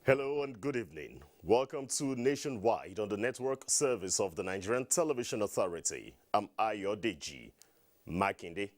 Hello and good evening. Welcome to Nationwide on the network service of the Nigerian Television Authority. I'm Ayodeji Makinde.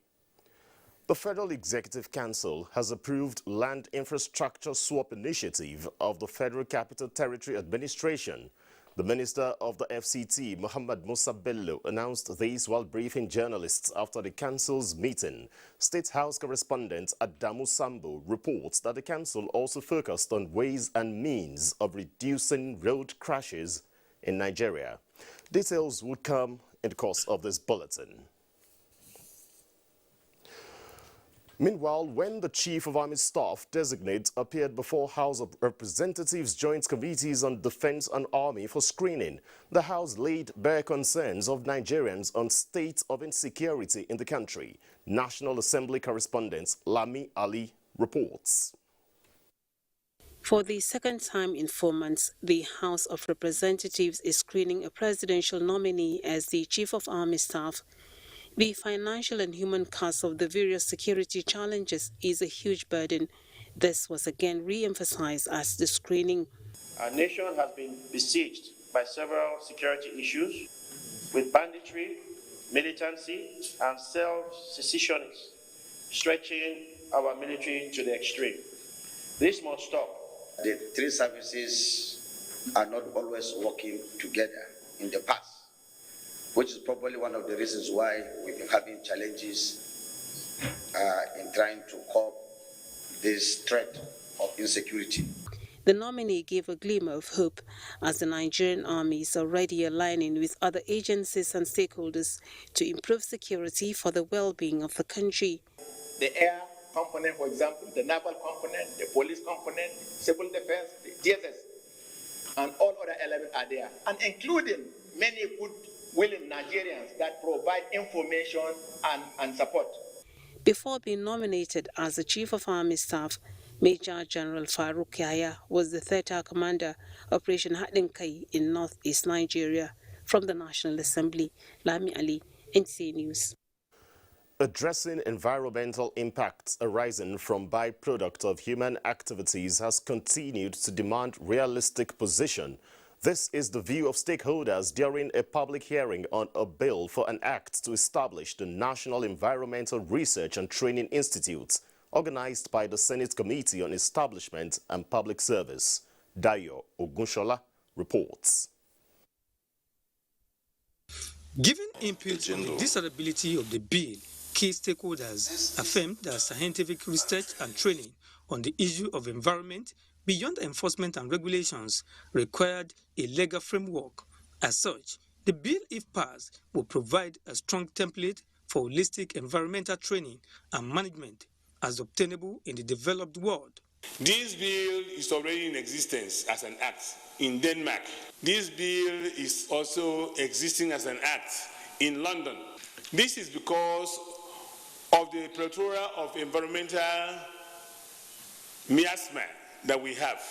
The Federal Executive Council has approved Land Infrastructure Swap Initiative of the Federal Capital Territory Administration. The Minister of the FCT, Muhammad Musa Bello, announced this while briefing journalists after the Council's meeting. State House correspondent Adamu Sambo reports that the Council also focused on ways and means of reducing road crashes in Nigeria. Details would come in the course of this bulletin. Meanwhile, when the Chief of Army Staff designate appeared before House of Representatives Joint Committees on Defense and Army for screening, the House laid bare concerns of Nigerians on state of insecurity in the country. National Assembly correspondent Lami Ali reports. For the second time in 4 months, the House of Representatives is screening a presidential nominee as the Chief of Army Staff. The financial and human cost of the various security challenges is a huge burden. This was again re-emphasized as the screening. Our nation has been besieged by several security issues with banditry, militancy, and self-secessionists stretching our military to the extreme. This must stop. The three services are not always working together in the past, which is probably one of the reasons why we've been having challenges in trying to cope this threat of insecurity. The nominee gave a glimmer of hope as the Nigerian army is already aligning with other agencies and stakeholders to improve security for the well-being of the country. The air component, for example, the naval component, the police component, civil defense, the DSS, and all other elements are there, and including many good willing Nigerians that provide information and support. Before being nominated as the Chief of Army Staff, Major General Farouk Yahya was the Theta Commander, Operation Hadinkai in northeast Nigeria. From the National Assembly, Lami Ali, NTA News. Addressing environmental impacts arising from byproduct of human activities has continued to demand realistic position. This is the view of stakeholders during a public hearing on a bill for an act to establish the National Environmental Research and Training Institute, organized by the Senate Committee on Establishment and Public Service. Dayo Ogunshola reports. Given input on the desirability of the bill, key stakeholders affirmed that scientific research and training on the issue of environment beyond enforcement and regulations required a legal framework. As such, the bill, if passed, will provide a strong template for holistic environmental training and management as obtainable in the developed world. This bill is already in existence as an act in Denmark. This bill is also existing as an act in London. This is because of the plethora of environmental miasma that we have.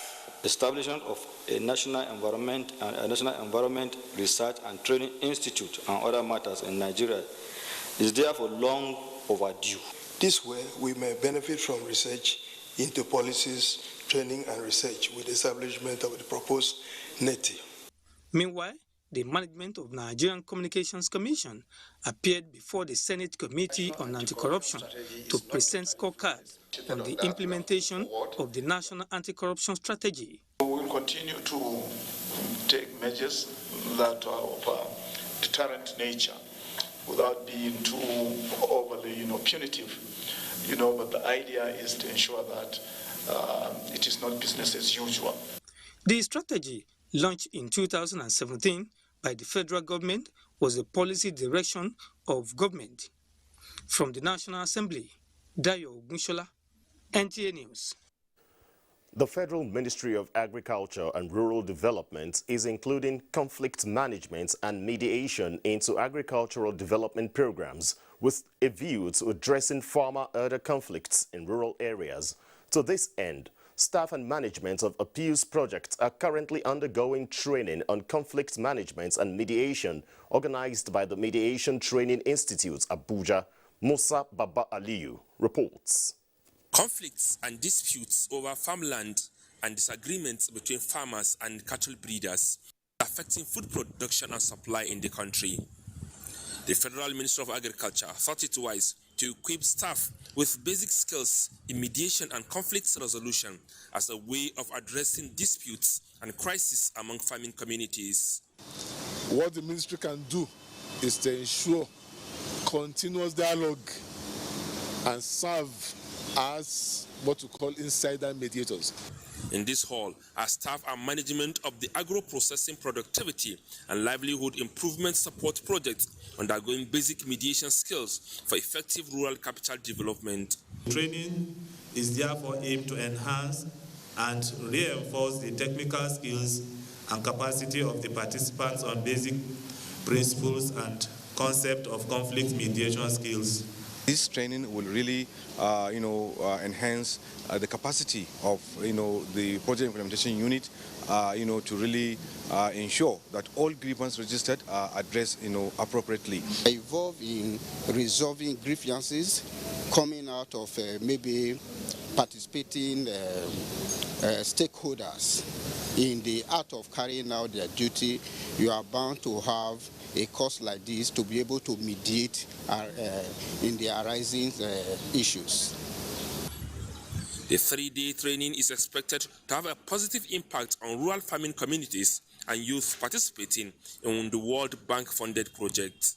Establishment of a national environment research and training institute and other matters in Nigeria is therefore long overdue. This way, we may benefit from research into policies, training and research with the establishment of the proposed NTA. Meanwhile, the management of Nigerian Communications Commission appeared before the Senate Committee on Anti-Corruption to present scorecards on the implementation of the National Anti-Corruption Strategy. We will continue to take measures that are of a deterrent nature without being too overly, punitive. But the idea is to ensure that it is not business as usual. The strategy, launched in 2017 by the federal government, was a policy direction of government. From the National Assembly, Dayo Ogunshola, NTA News. The Federal Ministry of Agriculture and Rural Development is including conflict management and mediation into agricultural development programs with a view to addressing farmer-herder conflicts in rural areas. To this end, staff and management of appeals projects are currently undergoing training on conflict management and mediation organized by the Mediation Training Institute, Abuja. Musa Baba Aliyu reports. Conflicts and disputes over farmland and disagreements between farmers and cattle breeders affecting food production and supply in the country. The Federal Ministry of Agriculture thought it wise to equip staff with basic skills in mediation and conflict resolution as a way of addressing disputes and crises among farming communities. What the ministry can do is to ensure continuous dialogue and serve as what we call insider mediators. In this hall are staff and management of the agro-processing productivity and livelihood improvement support project undergoing basic mediation skills for effective rural capital development. Training is therefore aimed to enhance and reinforce the technical skills and capacity of the participants on basic principles and concept of conflict mediation skills. This training will really, enhance the capacity of, the project implementation unit, to really ensure that all grievances registered are addressed, appropriately. Involved in resolving grievances coming out of maybe participating stakeholders in the art of carrying out their duty. You are bound to have a course like this to be able to mediate in the arising issues. The 3-day training is expected to have a positive impact on rural farming communities and youth participating in the World Bank-funded project.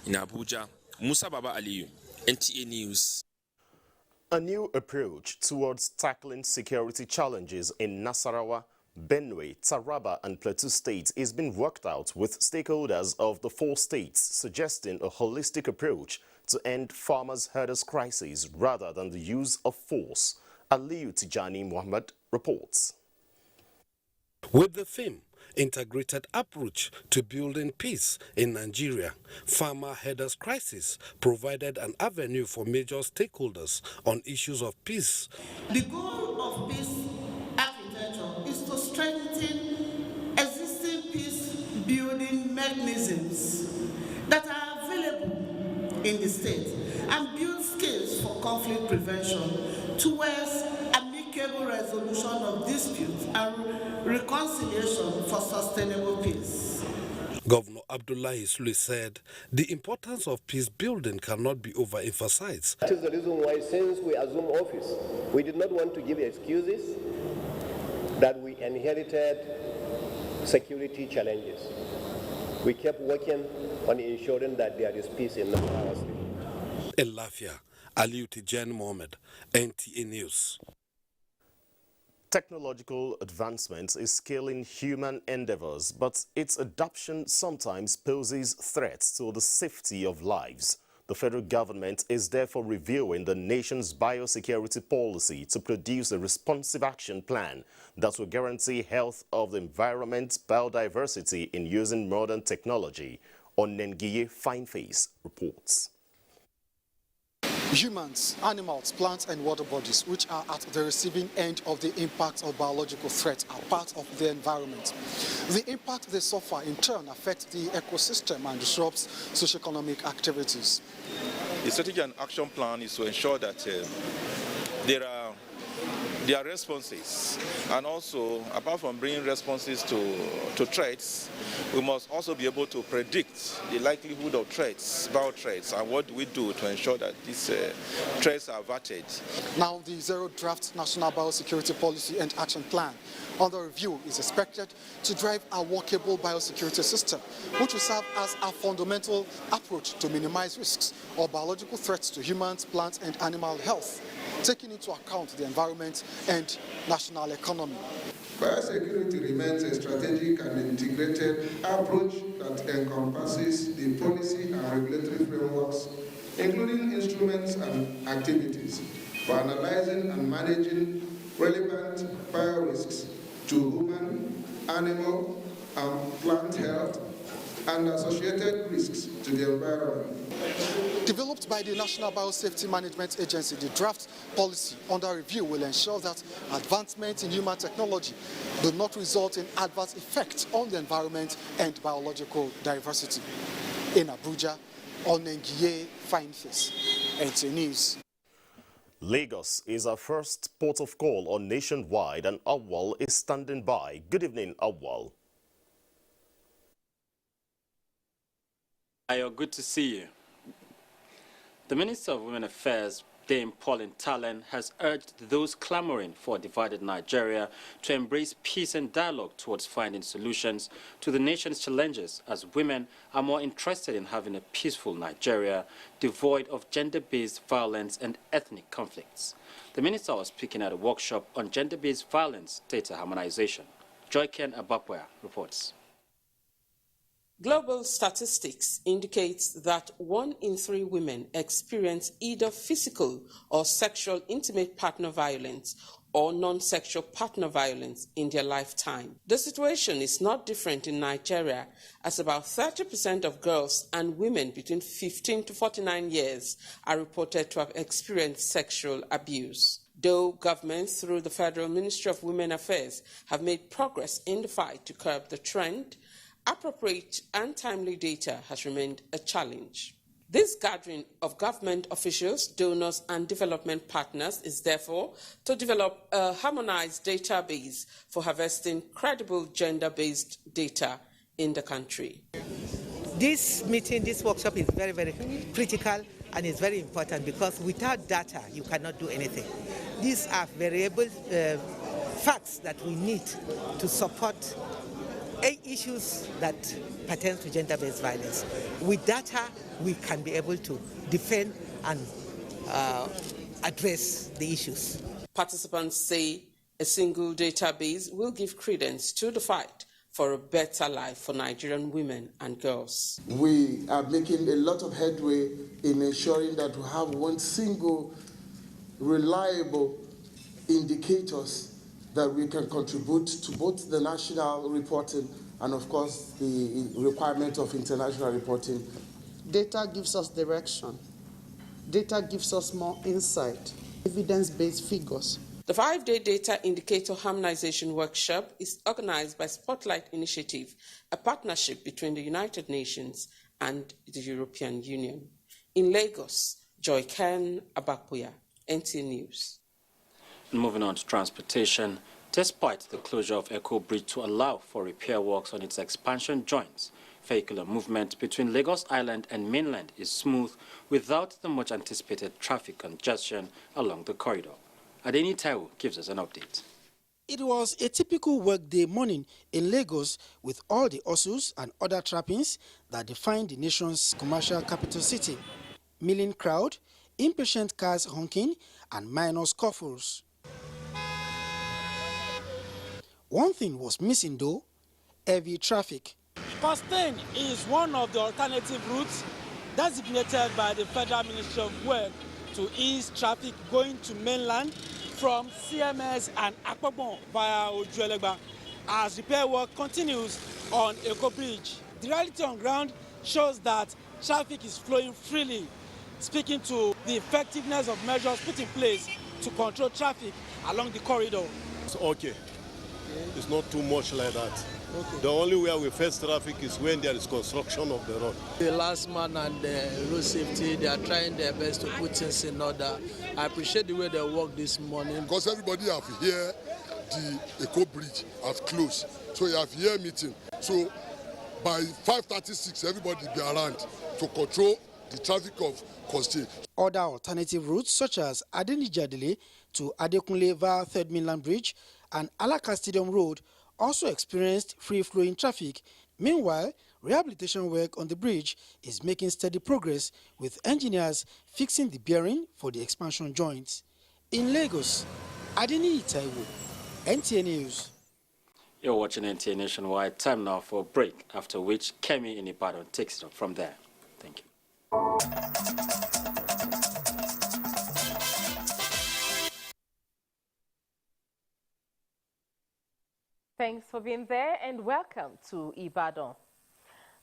In Abuja, Musa Baba Aliyu, NTA News. A new approach towards tackling security challenges in Nasarawa, Benue, Taraba and Plateau states is being worked out with stakeholders of the 4 states, suggesting a holistic approach to end farmers-herders crisis rather than the use of force. Aliyu Tijani Muhammad reports. With the theme, Integrated Approach to Building Peace in Nigeria, farmer-herders crisis provided an avenue for major stakeholders on issues of peace. The goal of peace architecture is to strengthen existing peace-building mechanisms that are available in the state and build skills for conflict prevention towards amicable resolution of disputes and reconciliation for sustainable peace. Governor Abdullahi Sule said the importance of peace building cannot be overemphasized. That is the reason why, since we assumed office, we did not want to give excuses that we inherited security challenges. We kept working on ensuring that there is peace in our state. In Lafia, Aliyu Tijani Mohammed, NTA News. Technological advancement is scaling human endeavors, but its adoption sometimes poses threats to the safety of lives. The federal government is therefore reviewing the nation's biosecurity policy to produce a responsive action plan that will guarantee health of the environment, biodiversity in using modern technology. Onengiye Fineface reports. Humans, animals, plants and water bodies which are at the receiving end of the impact of biological threats are part of the environment. The impact they suffer in turn affects the ecosystem and disrupts socio-economic activities. The strategy and action plan is to ensure that there are their responses. And also, apart from bringing responses to threats, we must also be able to predict the likelihood of threats, bio threats, and what do we do to ensure that these threats are averted. Now, the Zero Draft National Biosecurity Policy and Action Plan under review is expected to drive a workable biosecurity system, which will serve as a fundamental approach to minimize risks or biological threats to humans, plants, and animal health, taking into account the environment and national economy. Biosecurity remains a strategic and integrated approach that encompasses the policy and regulatory frameworks, including instruments and activities, for analyzing and managing relevant biorisks to human, animal, and plant health and associated risks to the environment. Developed by the National Biosafety Management Agency, the draft policy under review will ensure that advancements in human technology do not result in adverse effects on the environment and biological diversity. In Abuja, Onengiye Fineface, NTA News. Lagos is our first port of call on Nationwide, and Awal is standing by. Good evening, Awal. Ayo, good to see you. The Minister of Women Affairs, Dame Pauline Tallen, has urged those clamoring for a divided Nigeria to embrace peace and dialogue towards finding solutions to the nation's challenges, as women are more interested in having a peaceful Nigeria devoid of gender-based violence and ethnic conflicts. The minister was speaking at a workshop on gender-based violence data harmonization. Joyken Abapwea reports. Global statistics indicates that 1 in 3 women experience either physical or sexual intimate partner violence or non-sexual partner violence in their lifetime. The situation is not different in Nigeria, as about 30% of girls and women between 15 to 49 years are reported to have experienced sexual abuse. Though governments through the Federal Ministry of Women Affairs have made progress in the fight to curb the trend, appropriate and timely data has remained a challenge. This gathering of government officials, donors, and development partners is therefore to develop a harmonized database for harvesting credible gender-based data in the country. This meeting, this workshop is very, very critical and is very important because without data, you cannot do anything. These are variable facts that we need to support issues that pertain to gender-based violence. With data, we can be able to defend and address the issues. Participants say a single database will give credence to the fight for a better life for Nigerian women and girls. We are making a lot of headway in ensuring that we have one single reliable indicators that we can contribute to both the national reporting and, of course, the requirement of international reporting. Data gives us direction. Data gives us more insight, evidence-based figures. The 5-day data indicator harmonization workshop is organized by Spotlight Initiative, a partnership between the United Nations and the European Union. In Lagos, Joyken Abapwea, NTA News. Moving on to transportation, despite the closure of Echo Bridge to allow for repair works on its expansion joints, vehicular movement between Lagos Island and mainland is smooth without the much anticipated traffic congestion along the corridor. Adeni Taiwo gives us an update. It was a typical workday morning in Lagos with all the hustles and other trappings that define the nation's commercial capital city. Milling crowd, impatient cars honking, and minor scuffles. One thing was missing though, heavy traffic. Cost 10 is one of the alternative routes designated by the Federal Ministry of Work to ease traffic going to mainland from CMS and Akpobon via Ojuelegba as repair work continues on Echo Bridge. The reality on ground shows that traffic is flowing freely, speaking to the effectiveness of measures put in place to control traffic along the corridor. It's okay. It's not too much like that. The only way we face traffic is when there is construction of the road. The last man and the road safety, they are trying their best to put things in order. I appreciate the way they work this morning. Because everybody have here, the Eco Bridge has closed. So you have here meeting. So by 5:36, everybody be around to control the traffic of Coste. Other alternative routes such as Adenijadele to Adekunle via Third Mainland Bridge and Alaka Stadium Road also experienced free-flowing traffic. Meanwhile, rehabilitation work on the bridge is making steady progress, with engineers fixing the bearing for the expansion joints. In Lagos, Adeni Taiwo, NTA News. You're watching NTA Nationwide. Time now for a break, after which Kemi in Ibadan takes it up from there. Thank you. Thanks for being there and welcome to Ibadan.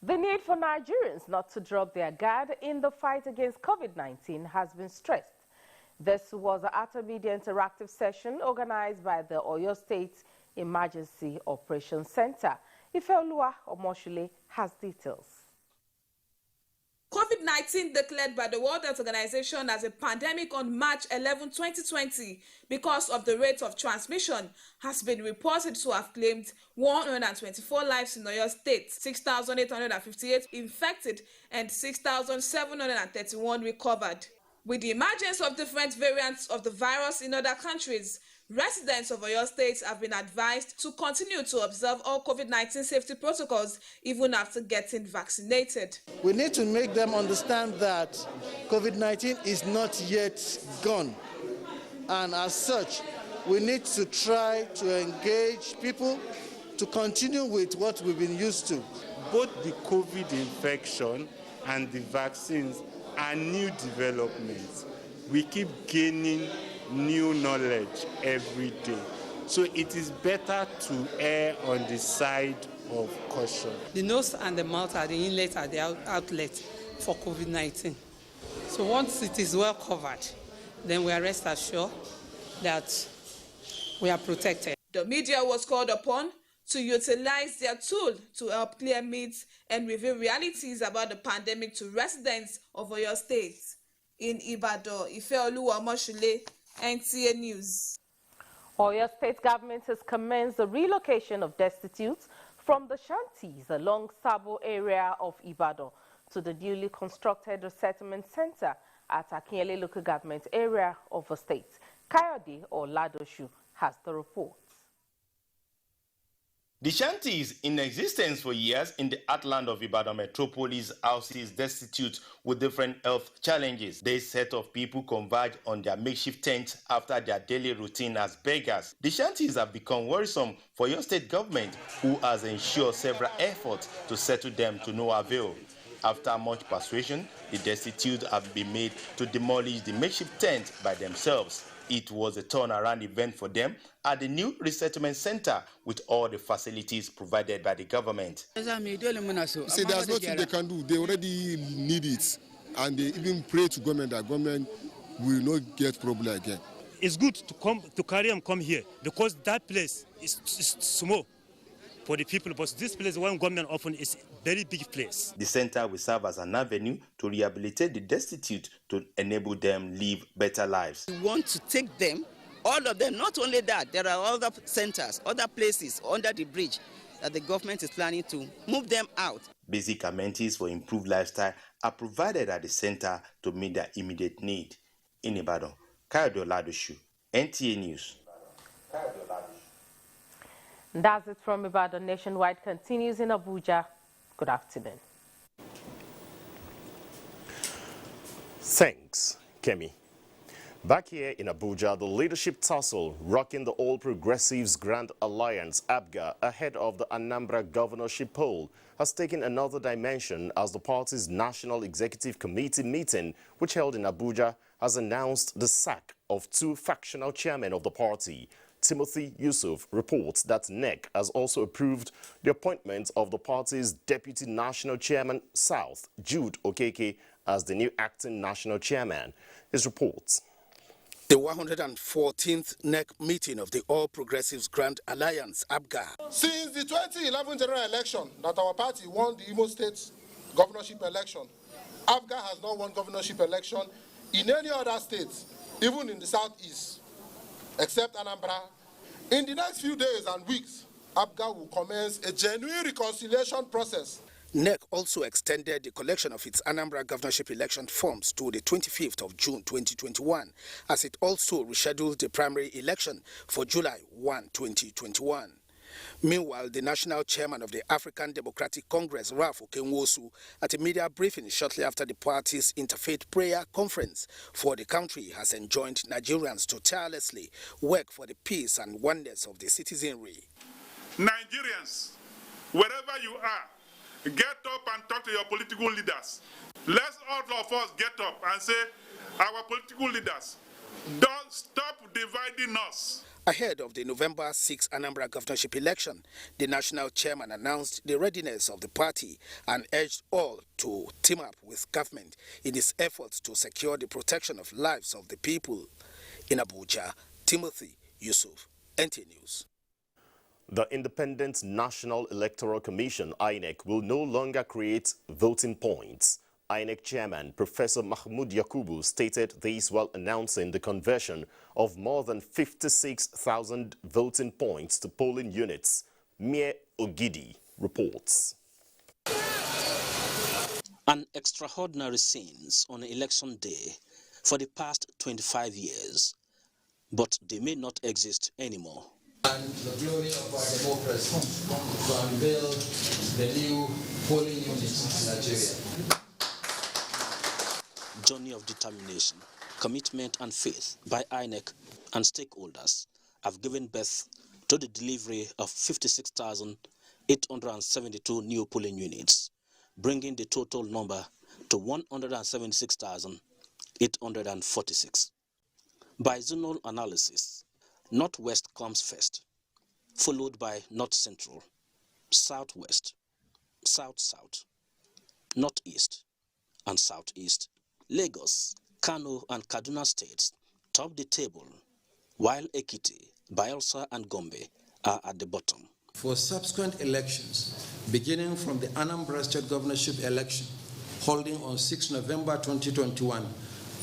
The need for Nigerians not to drop their guard in the fight against COVID-19 has been stressed. This was an Media interactive session organized by the Oyo State Emergency Operations Center. Ifeoluwa Omoshule has details. COVID-19 declared by the World Health Organization as a pandemic on March 11, 2020 because of the rate of transmission has been reported to have claimed 124 lives in Oyo State, 6,858 infected and 6,731 recovered. With the emergence of different variants of the virus in other countries, residents of Oyo State have been advised to continue to observe all COVID-19 safety protocols even after getting vaccinated. We need to make them understand that COVID-19 is not yet gone. And as such, we need to try to engage people to continue with what we've been used to. Both the COVID infection and the vaccines are new developments. We keep gaining new knowledge every day. So it is better to err on the side of caution. The nose and the mouth are the inlet and the outlet for COVID-19. So once it is well covered, then we are rest assured that we are protected. The media was called upon to utilize their tool to help clear myths and reveal realities about the pandemic to residents of Oyo State. In Ibadan, Ifeoluwa Omoshule, NTA News. Oyo State government has commenced the relocation of destitutes from the shanties along Sabo area of Ibadan to the newly constructed resettlement center at Akinyele local government area of the state. Kayode Oladoshu has the report. The shanties in existence for years in the heartland of Ibadan metropolis houses destitute with different health challenges. This set of people converge on their makeshift tents after their daily routine as beggars. The shanties have become worrisome for your state government, who has ensured several efforts to settle them to no avail. After much persuasion, the destitute have been made to demolish the makeshift tent by themselves. It was a turnaround event for them at the new resettlement center with all the facilities provided by the government. See, there's nothing they can do. They already need it. And they even pray to government that government will not get problem again. It's good to carry them come here because that place is small for the people, but this place, when government open, is a very big place. The center will serve as an avenue to rehabilitate the destitute to enable them live better lives. We want to take them, all of them, not only that, there are other centers, other places under the bridge that the government is planning to move them out. Basic amenities for improved lifestyle are provided at the center to meet their immediate need. In Ibadan, Kayode Oladoshu, NTA News. That's it from Ibadan. Nationwide continues in Abuja. Good afternoon. Thanks, Kemi. Back here in Abuja, the leadership tussle rocking the All Progressives Grand Alliance, ABGA, ahead of the Anambra governorship poll has taken another dimension as the party's National Executive Committee meeting, which held in Abuja, has announced the sack of two factional chairmen of the party. Timothy Yusuf reports that NEC has also approved the appointment of the party's Deputy National Chairman South, Jude Okeke, as the new acting national chairman. His reports. The 114th NEC meeting of the All Progressives Grand Alliance, ABGA. Since the 2011 general election that our party won the Imo State governorship election, ABGA has not won governorship election in any other state, even in the southeast, except Anambra. In the next few days and weeks, ABGA will commence a genuine reconciliation process. NEC also extended the collection of its Anambra governorship election forms to the 25th of June 2021, as it also rescheduled the primary election for July 1, 2021. Meanwhile, the national chairman of the African Democratic Congress, Ralph Okenwosu, at a media briefing shortly after the party's interfaith prayer conference for the country, has enjoined Nigerians to tirelessly work for the peace and oneness of the citizenry. Nigerians, wherever you are, get up and talk to your political leaders. Let's all of us get up and say, our political leaders, don't stop dividing us. Ahead of the November 6 Anambra governorship election, the national chairman announced the readiness of the party and urged all to team up with government in its efforts to secure the protection of lives of the people. In Abuja, Timothy Yusuf, NTA News. The Independent National Electoral Commission, INEC, will no longer create voting points. INEC Chairman Professor Mahmoud Yakubu stated this while announcing the conversion of more than 56,000 voting points to polling units. Mie Ogidi reports. An extraordinary scenes on election day for the past 25 years, but they may not exist anymore. And the glory of our democracy to unveil the new polling units in Nigeria. Journey of determination, commitment and faith by INEC and stakeholders have given birth to the delivery of 56,872 new polling units, bringing the total number to 176,846. By zonal analysis, Northwest comes first, followed by North Central, Southwest, South-South, Northeast, and Southeast. Lagos, Kano, and Kaduna states top the table, while Ekiti, Bayelsa, and Gombe are at the bottom. For subsequent elections, beginning from the Anambra State governorship election, holding on 6 November 2021,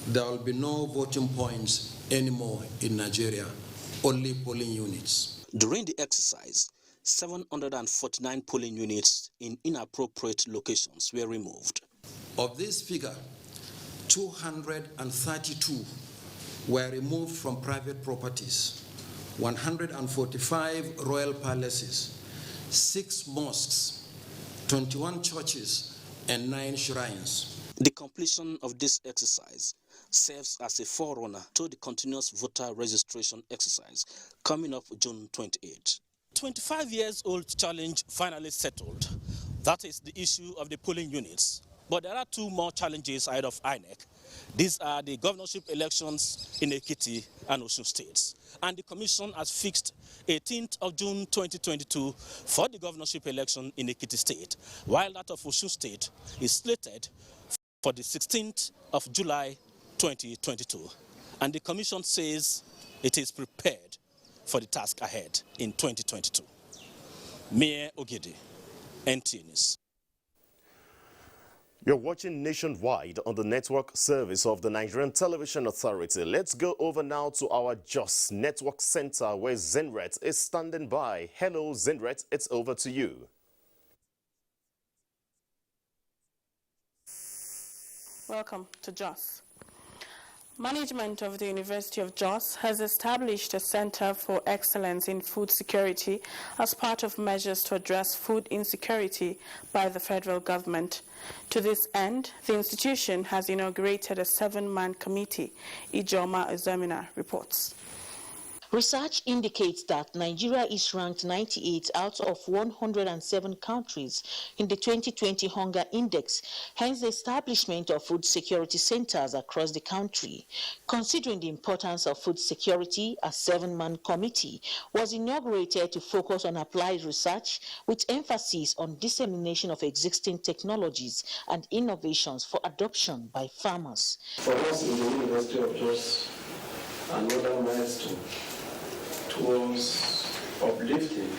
there will be no voting points anymore in Nigeria, only polling units. During the exercise, 749 polling units in inappropriate locations were removed. Of this figure, 232 were removed from private properties, 145 royal palaces, 6 mosques, 21 churches, and 9 shrines. The completion of this exercise serves as a forerunner to the continuous voter registration exercise coming up June 28. 25 years old challenge finally settled. That is the issue of the polling units. But there are 2 more challenges ahead of INEC. These are the governorship elections in Ekiti and Osun states. And the commission has fixed 18th of June 2022 for the governorship election in Ekiti state, while that of Osun state is slated for the 16th of July 2022. And the commission says it is prepared for the task ahead in 2022. Mie Ogidi, NTA News. You're watching Nationwide on the network service of the Nigerian Television Authority. Let's go over now to our Jos Network Center where Zenret is standing by. Hello, Zenret, it's over to you. Welcome to Jos. Management of the University of Jos has established a Center for Excellence in Food Security as part of measures to address food insecurity by the federal government. To this end, the institution has inaugurated a 7-man committee. Ijoma Ezemina reports. Research indicates that Nigeria is ranked 98 out of 107 countries in the 2020 Hunger Index, hence the establishment of food security centers across the country. Considering the importance of food security, a 7-man committee was inaugurated to focus on applied research with emphasis on dissemination of existing technologies and innovations for adoption by farmers. For us in the University of Jos, another milestone towards uplifting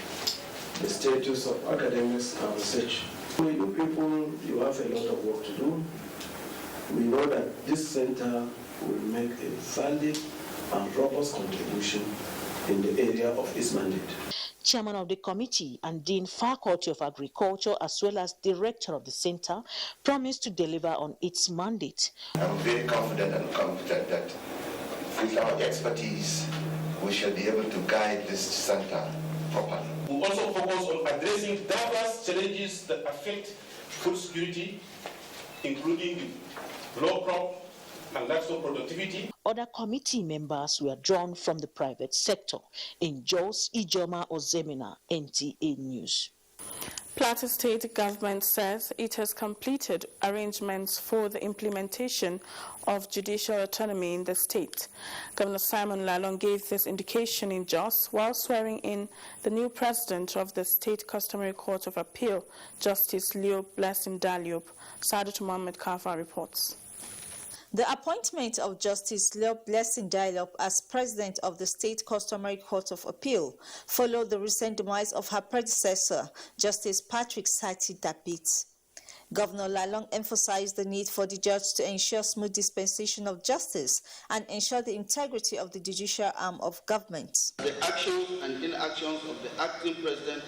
the status of academics and research. For you people, you have a lot of work to do. We know that this center will make a valid and robust contribution in the area of its mandate. Chairman of the committee and Dean Faculty of Agriculture, as well as Director of the Center, promised to deliver on its mandate. I'm very confident and competent that with our expertise, we shall be able to guide this center properly. We also focus on addressing diverse challenges that affect food security, including low crop and livestock productivity. Other committee members were drawn from the private sector. In Jos, Ijoma Ozemina, NTA News. Plateau State government says it has completed arrangements for the implementation of judicial autonomy in the state. Governor Simon Lalong gave this indication in Jos while swearing in the new president of the State Customary Court of Appeal, Justice Leo Blessing Diallo. Sadat Mohammed Kafa reports. The appointment of Justice Leo Blessing Diallo as president of the State Customary Court of Appeal followed the recent demise of her predecessor, Justice Patrick Sati Dapit. Governor Lalong emphasized the need for the judge to ensure smooth dispensation of justice and ensure the integrity of the judicial arm of government. The actions and inactions of the acting president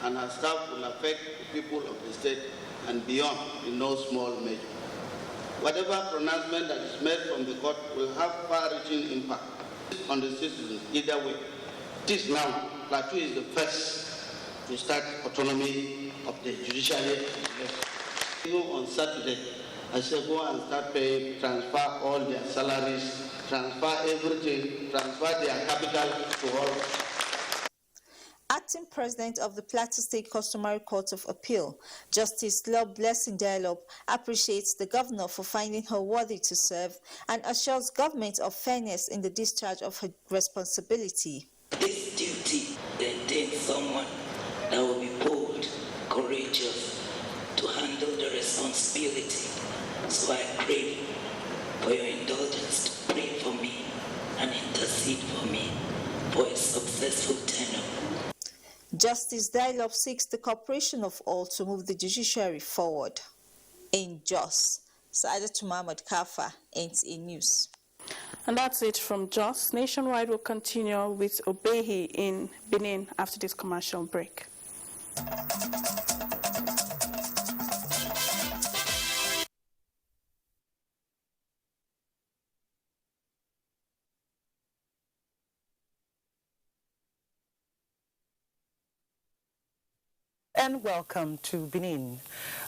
and her staff will affect the people of the state and beyond in no small measure. Whatever pronouncement that is made from the court will have far-reaching impact on the citizens either way. It is now, Plateau is the first to start autonomy of the judiciary. Even on Saturday, I said go and start paying, transfer all their salaries, transfer everything, transfer their capital to all. Acting President of the Plateau State Customary Court of Appeal, Justice Leo Blessing Diallo, appreciates the governor for finding her worthy to serve and assures government of fairness in the discharge of her responsibility. This duty entails someone that will be bold, courageous, to handle the responsibility. So I pray for your indulgence to pray for me and intercede for me for a successful tenure. Justice Diallo seeks the cooperation of all to move the judiciary forward. In Jos, Sadat Mohammed Kafa, NTA News. And that's it from Jos. Nationwide will continue with Obehi in Benin after this commercial break. And welcome to Benin.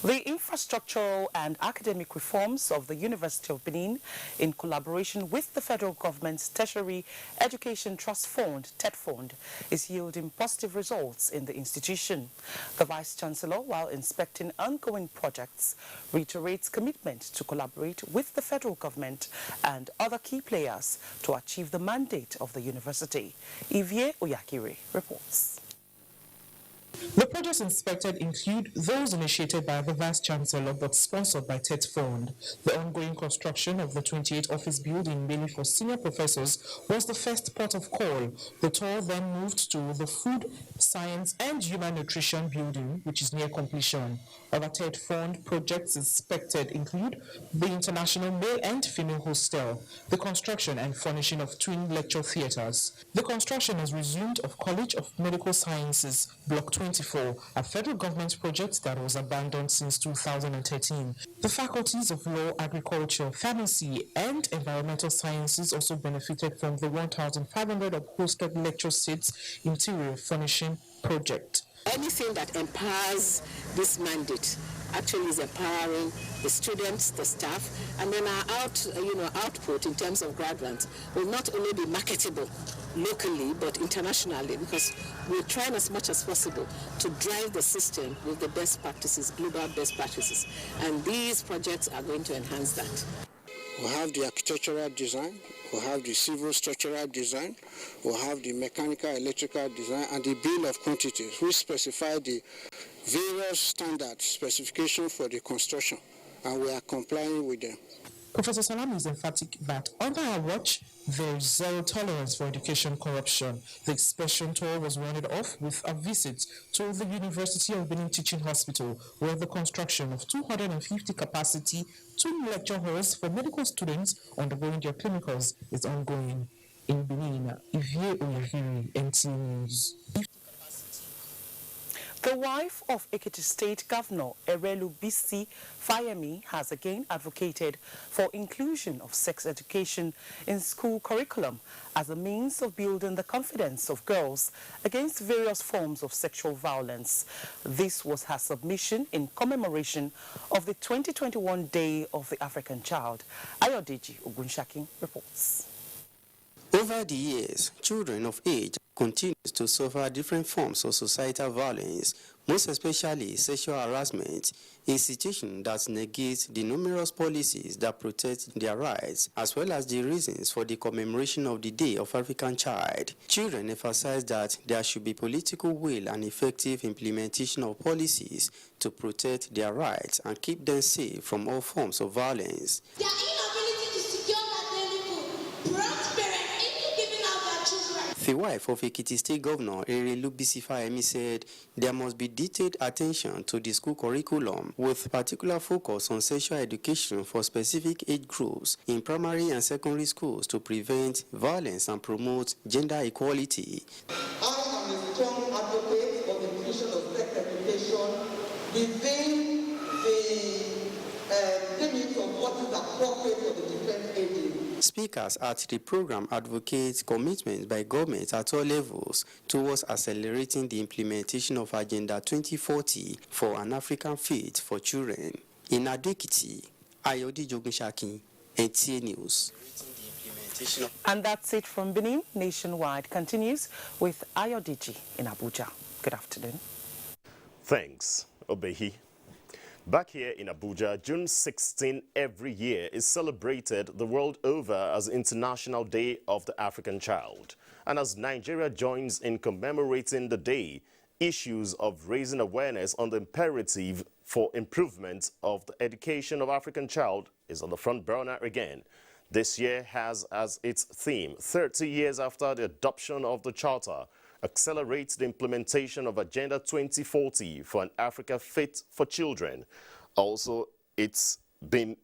The infrastructural and academic reforms of the University of Benin, in collaboration with the federal government's Tertiary Education Trust Fund, TETFund, is yielding positive results in the institution. The Vice-Chancellor, while inspecting ongoing projects, reiterates commitment to collaborate with the federal government and other key players to achieve the mandate of the university. Ivie Oyakire reports. The projects inspected include those initiated by the Vice-Chancellor but sponsored by TETFund. The ongoing construction of the 28 office building mainly for senior professors was the first port of call. The tour then moved to the Food, Science and Human Nutrition building, which is near completion. Other TETFund projects inspected include the International Male and Female Hostel, the construction and furnishing of twin lecture theatres. The construction has resumed of College of Medical Sciences, Block 24, a federal government project that was abandoned since 2013. The faculties of Law, Agriculture, Pharmacy and Environmental Sciences also benefited from the 1,500 upholstered lecture seats interior furnishing project. Anything that empowers this mandate actually is empowering the students, the staff, and then our output in terms of graduates will not only be marketable locally but internationally, because we're trying as much as possible to drive the system with the best practices, global best practices, and these projects are going to enhance that. We have the architectural design, we have the civil structural design, we have the mechanical electrical design, and the bill of quantities, which specify the various standard specifications for the construction, and we are complying with them. Professor Salami is emphatic that under her watch, there is zero tolerance for education corruption. The excursion tour was rounded off with a visit to the University of Benin Teaching Hospital, where the construction of 250 capacity 2 lecture halls for medical students undergoing their clinicals is ongoing. In Benin, Ivie Oyahiri, NTA News. The wife of Ekiti State Governor Erelu Bisi Fayemi has again advocated for inclusion of sex education in school curriculum as a means of building the confidence of girls against various forms of sexual violence. This was her submission in commemoration of the 2021 Day of the African Child. Ayodeji Ogunshaki reports. Over the years, children of age continue to suffer different forms of societal violence, most especially sexual harassment, a situation that negates the numerous policies that protect their rights, as well as the reasons for the commemoration of the Day of African Child. Children emphasize that there should be political will and effective implementation of policies to protect their rights and keep them safe from all forms of violence. Their inability to secure their daily food prompts parents into giving out their children. The wife of Ekiti State Governor Erelu Bisi Fayemi said there must be detailed attention to the school curriculum with particular focus on sexual education for specific age groups in primary and secondary schools to prevent violence and promote gender equality. I am a strong advocate of the inclusion of sex education within the limits of what is appropriate for the different ages. Speakers at the program advocate commitment by government at all levels towards accelerating the implementation of Agenda 2040 for an African faith for children. In Adekiti, Ayodi Jogunshaki, NTA News. And that's it from Benin. Nationwide continues with Ayodiji in Abuja. Good afternoon. Thanks, Obehi. Back here in Abuja, June 16 every year is celebrated the world over as International Day of the African Child. And as Nigeria joins in commemorating the day, issues of raising awareness on the imperative for improvement of the education of African child is on the front burner again. This year has as its theme, 30 years after the adoption of the Charter, accelerates the implementation of Agenda 2040 for an Africa fit for children. Also, it's been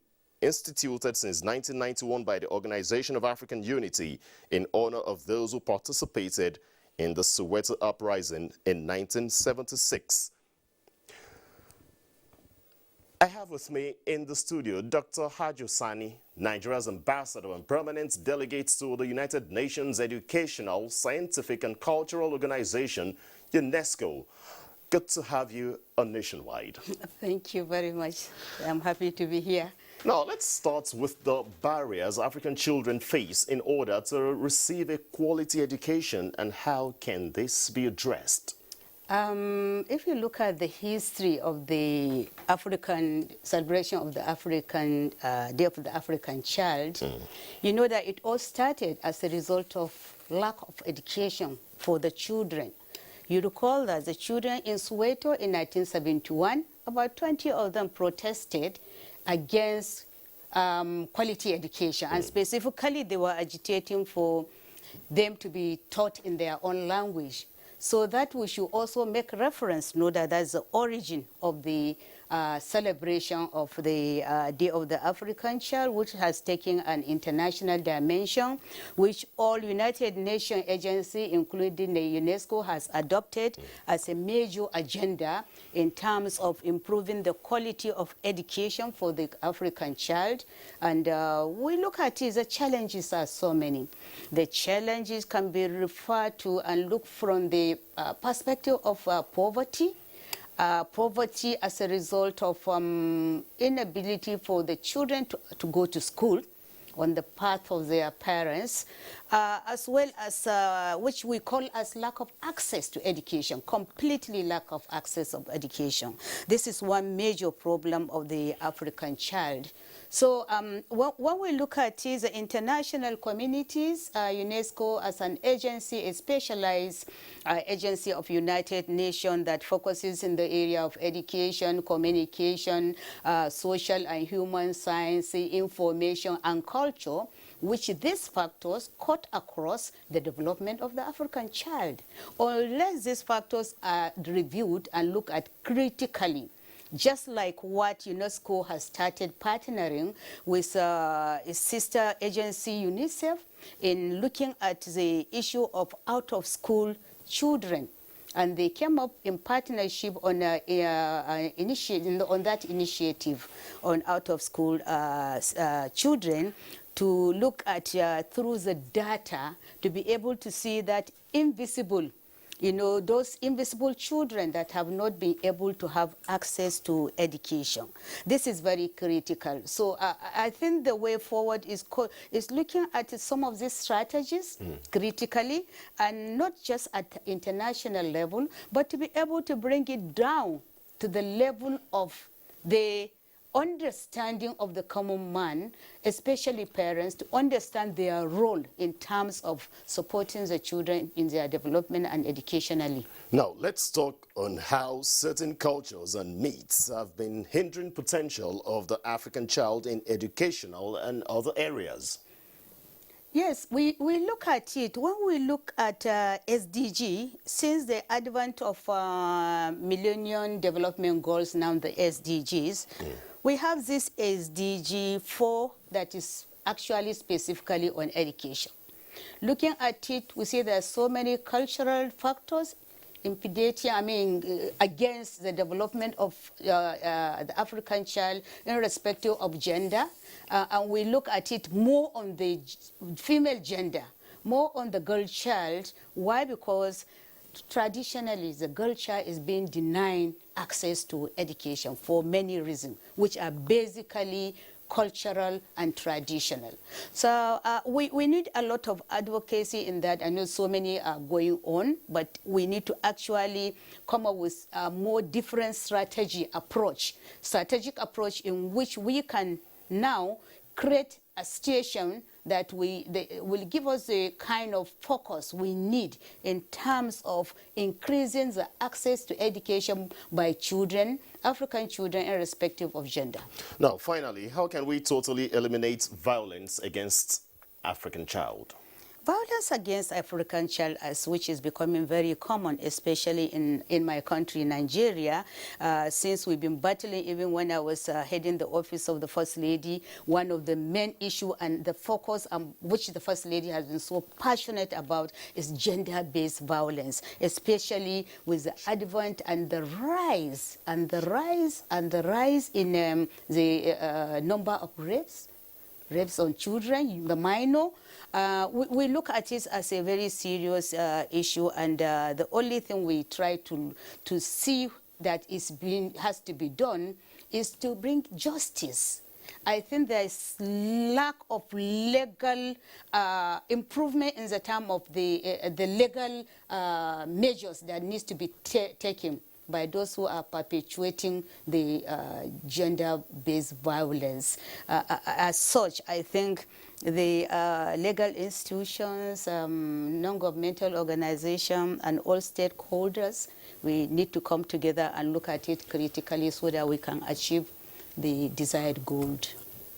instituted since 1991 by the Organization of African Unity in honor of those who participated in the Soweto Uprising in 1976. I have with me in the studio Dr. Hajo Sani, Nigeria's ambassador and permanent delegate to the United Nations Educational, Scientific and Cultural Organization, UNESCO. Good to have you on Nationwide. Thank you very much. I'm happy to be here. Now, let's start with the barriers African children face in order to receive a quality education, and how can this be addressed? If you look at the history of the African celebration of the African Day of the African Child, you know that it all started as a result of lack of education for the children. You recall that the children in Soweto in 1971, about 20 of them protested against quality education, and specifically they were agitating for them to be taught in their own language. So that we should also make reference, know that that's the origin of the celebration of the Day of the African Child, which has taken an international dimension, which all United Nations agencies, including the UNESCO, has adopted as a major agenda in terms of improving the quality of education for the African child. And we look at it, the challenges are so many. The challenges can be referred to and look from the perspective of poverty. Poverty as a result of inability for the children to go to school on the path of their parents. as well as which we call as lack of access to education, completely lack of access of education. This is one major problem of the African child. So when we look at it, the international communities, UNESCO as an agency, a specialized agency of United Nations that focuses in the area of education, communication, social and human science, information and culture, which these factors cut across the development of the African child. Unless these factors are reviewed and looked at critically, just like what UNESCO has started partnering with its sister agency UNICEF in looking at the issue of out-of-school children. And they came up in partnership on that initiative on out-of-school children to look at through the data to be able to see that invisible, those invisible children that have not been able to have access to education. This is very critical. So I think the way forward is looking at some of these strategies critically, and not just at the international level, but to be able to bring it down to the level of the understanding of the common man, especially parents, to understand their role in terms of supporting the children in their development and educationally. Now, let's talk on how certain cultures and myths have been hindering potential of the African child in educational and other areas. Yes, we look at it. When we look at SDG, since the advent of Millennium Development Goals, now the SDGs, we have this SDG 4 that is actually specifically on education. Looking at it, we see there are so many cultural factors impeding, against the development of the African child in respect of gender. And we look at it more on the female gender, more on the girl child. Why? Because traditionally, the girl child is being denied access to education for many reasons, which are basically cultural and traditional. So we need a lot of advocacy in that. I know so many are going on, but we need to actually come up with a more different strategic approach in which we can now create a station that will give us the kind of focus we need in terms of increasing the access to education by children, African children, irrespective of gender. Now, finally, how can we totally eliminate violence against African child? Violence against African child, which is becoming very common, especially in my country, Nigeria, since we've been battling, even when I was heading the office of the First Lady, one of the main issues and the focus which the First Lady has been so passionate about is gender-based violence, especially with the advent and the rise in the number of rapes on children, the minor. We look at it as a very serious issue, and the only thing we try to see that has to be done is to bring justice. I think there is lack of legal improvement in the term of the legal measures that needs to be taken by those who are perpetuating the gender-based violence. As such, I think the legal institutions, non-governmental organizations, and all stakeholders, we need to come together and look at it critically so that we can achieve the desired goal.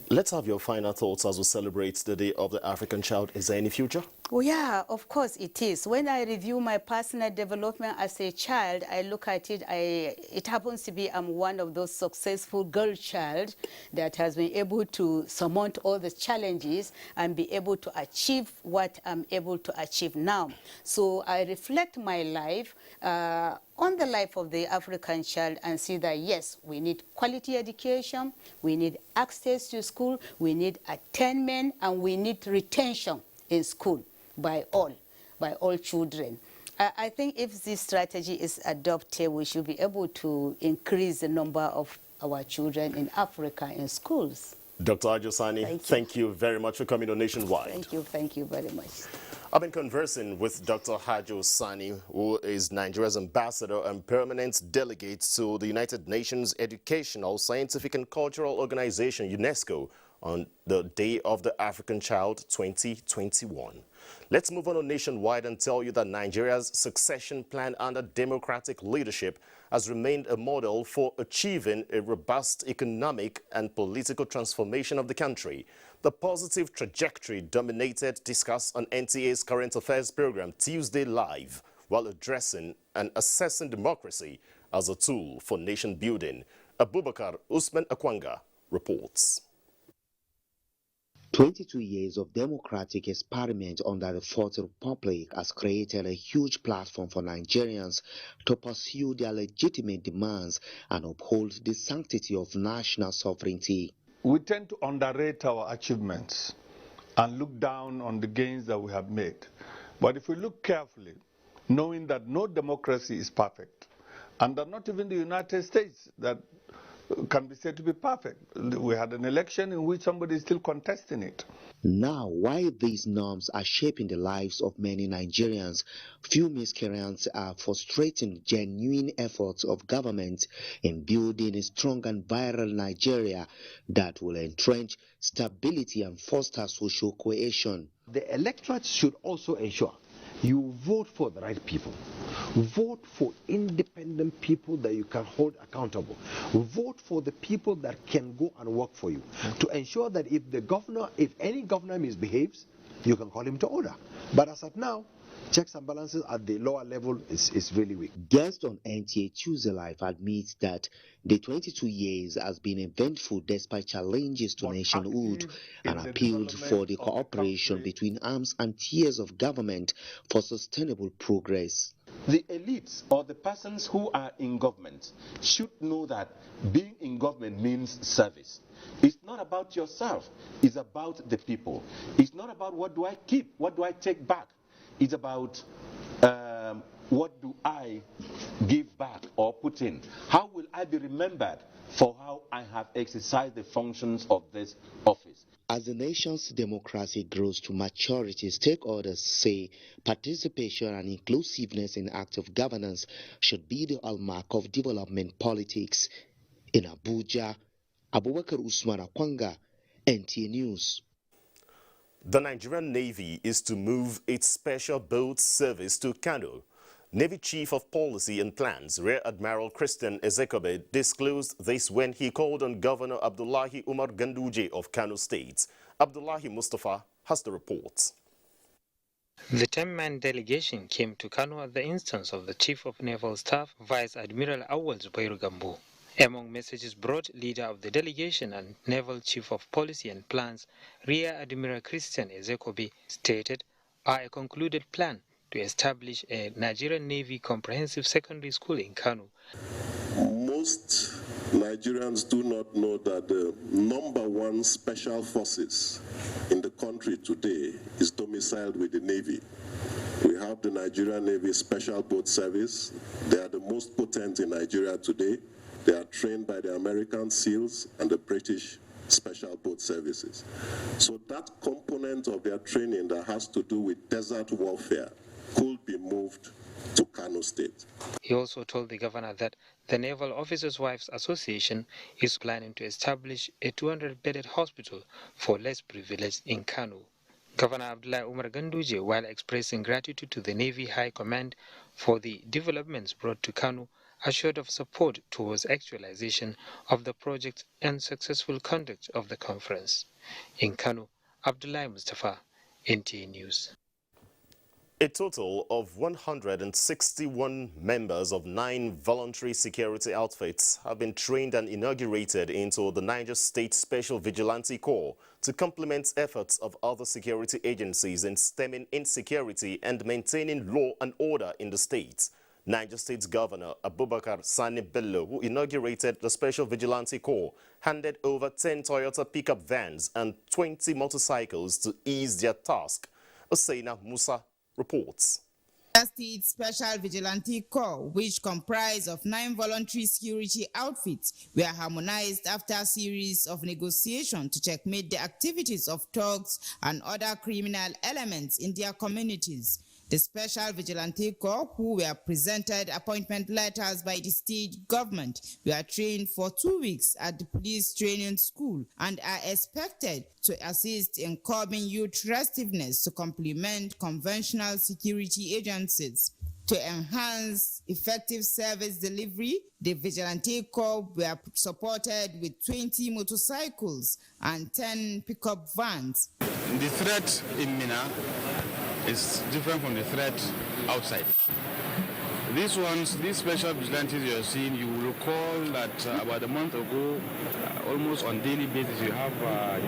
Let's have your final thoughts as we celebrate the Day of the African Child. Is there any future? Well, yeah, of course it is. When I review my personal development as a child, I look at it, it happens to be I'm one of those successful girl child that has been able to surmount all the challenges and be able to achieve what I'm able to achieve now. So I reflect my life on the life of the African child and see that, yes, we need quality education, we need access to school, we need attainment, and we need retention in school by all children. I think if this strategy is adopted, we should be able to increase the number of our children in Africa in schools. Dr. Ajosani, thank you very much for coming on Nationwide. Thank you very much. I've been conversing with Dr. Hajo Sani, who is Nigeria's ambassador and permanent delegate to the United Nations Educational, Scientific and Cultural Organization, UNESCO, on the Day of the African Child 2021. Let's move on to Nationwide and tell you that Nigeria's succession plan under democratic leadership has remained a model for achieving a robust economic and political transformation of the country. The positive trajectory dominated discussed on NTA's current affairs program Tuesday Live, while addressing and assessing democracy as a tool for nation building. Abubakar Usman Akwanga reports. 22 years of democratic experiment under the Fourth Republic has created a huge platform for Nigerians to pursue their legitimate demands and uphold the sanctity of national sovereignty. We tend to underrate our achievements and look down on the gains that we have made. But if we look carefully, knowing that no democracy is perfect, and that not even the United States that can be said to be perfect. We had an election in which somebody is still contesting it. Now, while these norms are shaping the lives of many Nigerians, few miscreants are frustrating genuine efforts of government in building a strong and viral Nigeria that will entrench stability and foster social cohesion. The electorate should also ensure you vote for the right people. Vote for independent people that you can hold accountable. Vote for the people that can go and work for you, to ensure that if any governor misbehaves, you can call him to order. But as of now, checks and balances at the lower level is really weak. Guest on NTA Tuesday Live admits that the 22 years has been eventful despite challenges to nationhood, and appealed for the cooperation between arms and tiers of government for sustainable progress. The elites or the persons who are in government should know that being in government means service. It's not about yourself, it's about the people. It's not about what do I keep, what do I take back. It's about what do I give back or put in? How will I be remembered for how I have exercised the functions of this office? As the nation's democracy grows to maturity, stakeholders say participation and inclusiveness in active governance should be the hallmark of development politics. In Abuja, Abubakar Usman Akwanga, NTA News. The Nigerian Navy is to move its special boat service to Kano. Navy Chief of Policy and Plans, Rear Admiral Christian Ezekobe, disclosed this when he called on Governor Abdullahi Umar Ganduje of Kano State. Abdullahi Mustafa has the report. The 10-man delegation came to Kano at the instance of the Chief of Naval Staff, Vice Admiral Awal Zubairu Gambo. Among messages brought, leader of the delegation and Naval Chief of Policy and Plans, Rear Admiral Christian Ezekobe, stated, "Are a concluded plan to establish a Nigerian Navy comprehensive secondary school in Kano." Most Nigerians do not know that the #1 special forces in the country today is domiciled with the Navy. We have the Nigerian Navy Special Boat Service. They are the most potent in Nigeria today. They are trained by the American SEALs and the British Special Boat Services. So that component of their training that has to do with desert warfare could be moved to Kano State. He also told the governor that the Naval Officers' Wives Association is planning to establish a 200-bedded hospital for less privileged in Kano. Governor Abdullahi Umar Ganduje, while expressing gratitude to the Navy High Command for the developments brought to Kano, assured of support towards actualization of the project and successful conduct of the conference. In Kano, Abdullahi Mustafa, NTA News. A total of 161 members of 9 voluntary security outfits have been trained and inaugurated into the Niger State Special Vigilante Corps to complement efforts of other security agencies in stemming insecurity and maintaining law and order in the state. Niger State's Governor Abubakar Sani Bello, who inaugurated the Special Vigilante Corps, handed over 10 Toyota pickup vans and 20 motorcycles to ease their task. Usaina Musa reports. The State Special Vigilante Corps, which comprised of 9 voluntary security outfits, were harmonized after a series of negotiations to checkmate the activities of thugs and other criminal elements in their communities. The Special Vigilante Corps, who were presented appointment letters by the state government, were trained for 2 weeks at the police training school and are expected to assist in curbing youth restiveness to complement conventional security agencies. To enhance effective service delivery, the Vigilante Corps were supported with 20 motorcycles and 10 pickup vans. The threat in Mina is different from the threat outside. These special vigilantes you are seeing, you will recall that about a month ago, almost on daily basis, you have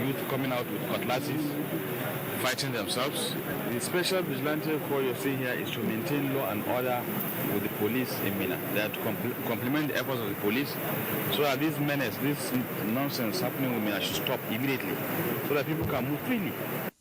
youth coming out with cutlasses, fighting themselves. The special vigilante corps you're seeing here is to maintain law and order with the police in Mina. They are to complement the efforts of the police so that this menace, this nonsense happening in Mina should stop immediately so that people can move freely.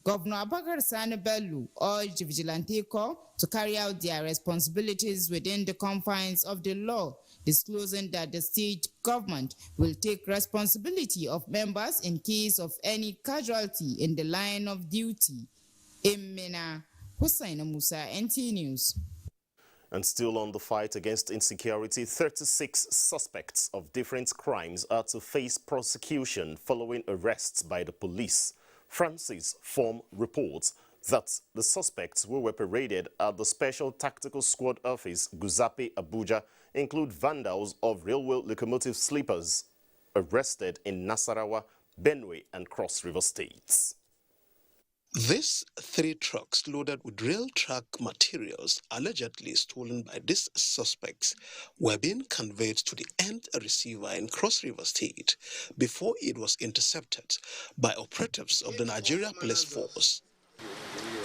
Governor Abubakar Sani Bello urged the Vigilante Corps to carry out their responsibilities within the confines of the law, disclosing that the state government will take responsibility of members in case of any casualty in the line of duty. In Mina, Hussaina Musa, NTA News. And still on the fight against insecurity, 36 suspects of different crimes are to face prosecution following arrests by the police. Francis Form reports that the suspects who were paraded at the Special Tactical Squad Office, Guzape, Abuja, include vandals of railway locomotive sleepers arrested in Nasarawa, Benue, and Cross River states. These 3 trucks loaded with rail track materials allegedly stolen by these suspects were being conveyed to the end receiver in Cross River State before it was intercepted by operatives of the Nigeria Police Force.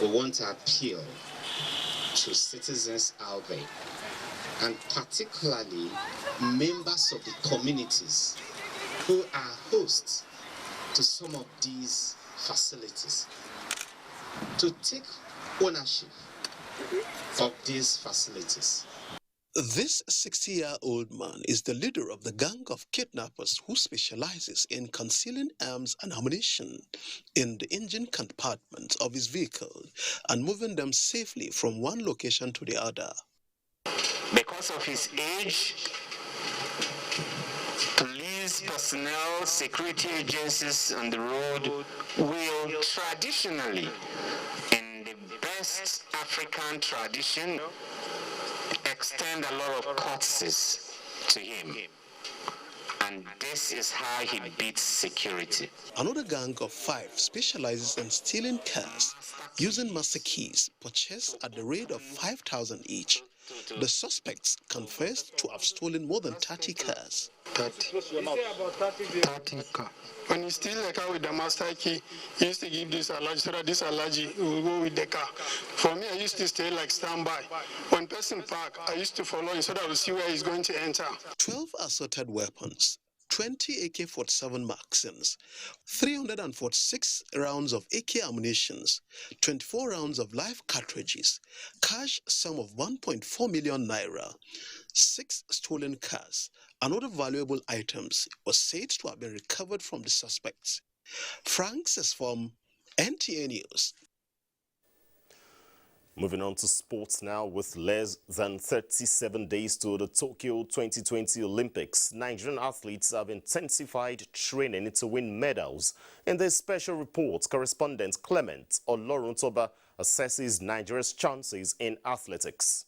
We want to appeal to citizens out there, and particularly members of the communities who are hosts to some of these facilities, to take ownership of these facilities. This 60-year-old man is the leader of the gang of kidnappers who specializes in concealing arms and ammunition in the engine compartment of his vehicle and moving them safely from one location to the other. Because of his age, police personnel, security agencies on the road will traditionally, in the best African tradition, extend a lot of courtesies to him. And this is how he beats security. Another gang of 5 specializes in stealing cars using master keys purchased at the rate of 5,000 each. The suspects confessed to have stolen more than 30 cars. 30 cars. When you steal a car with the master key, you used to give this allergy so that this allergy will go with the car. For me, I used to stay like standby. When person park, I used to follow him so that I will see where he's going to enter. 12 assorted weapons, 20 AK-47 magazines, 346 rounds of AK ammunitions, 24 rounds of live cartridges, cash sum of 1.4 million naira, 6 stolen cars, and other valuable items was said to have been recovered from the suspects. Franks is from NTA News. Moving on to sports now. With less than 37 days to the Tokyo 2020 Olympics, Nigerian athletes have intensified training to win medals. In this special report, correspondent Clement Oloruntoba assesses Nigeria's chances in athletics.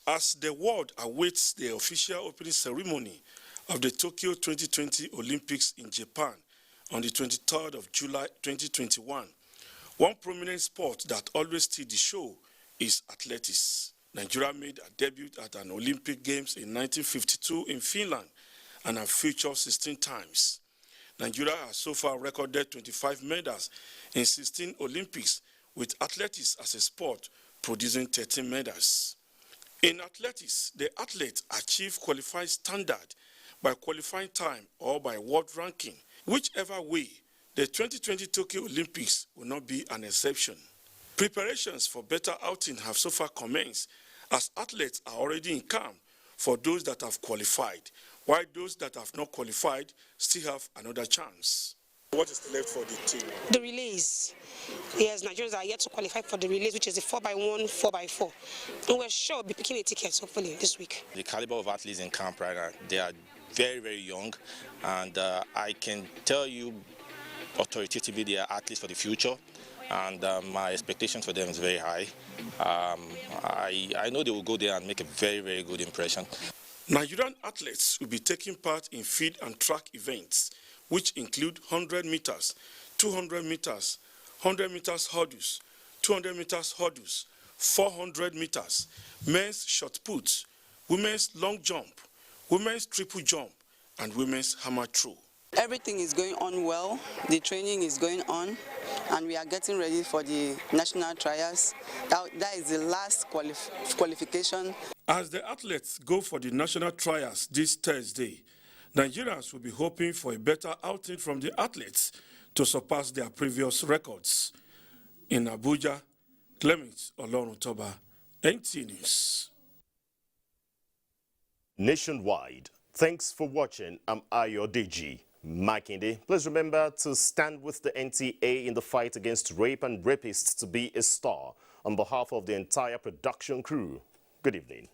As the world awaits the official opening ceremony of the Tokyo 2020 Olympics in Japan on the 23rd of July 2021, one prominent sport that always steals the show is athletics. Nigeria made a debut at an Olympic Games in 1952 in Finland and have featured 16 times. Nigeria has so far recorded 25 medals in 16 Olympics, with athletics as a sport producing 13 medals. In athletics, the athlete achieves qualified standard by qualifying time or by world ranking. Whichever way, the 2020 Tokyo Olympics will not be an exception. Preparations for better outing have so far commenced, as athletes are already in camp for those that have qualified, while those that have not qualified still have another chance. What is left for the team? The relays. Yes, Nigerians are yet to qualify for the relays, which is the 4x1, 4x4. And we're sure we'll be picking a ticket, hopefully, this week. The caliber of athletes in camp right now, they are very, very young. And I can tell you authoritatively they are athletes for the future. And my expectations for them is very high. I know they will go there and make a very, very good impression. Nigerian athletes will be taking part in field and track events, which include 100 meters, 200 meters, 100 meters hurdles, 200 meters hurdles, 400 meters, men's shot put, women's long jump, women's triple jump, and women's hammer throw. Everything is going on well. The training is going on, and we are getting ready for the national trials. That is the last qualification. As the athletes go for the national trials this Thursday, Nigerians will be hoping for a better outing from the athletes to surpass their previous records. In Abuja, Clement Olorutoba, NTA News. Nationwide, thanks for watching. I'm Ayodeji Makinde. Please remember to stand with the NTA in the fight against rape and rapists to be a star. On behalf of the entire production crew, good evening.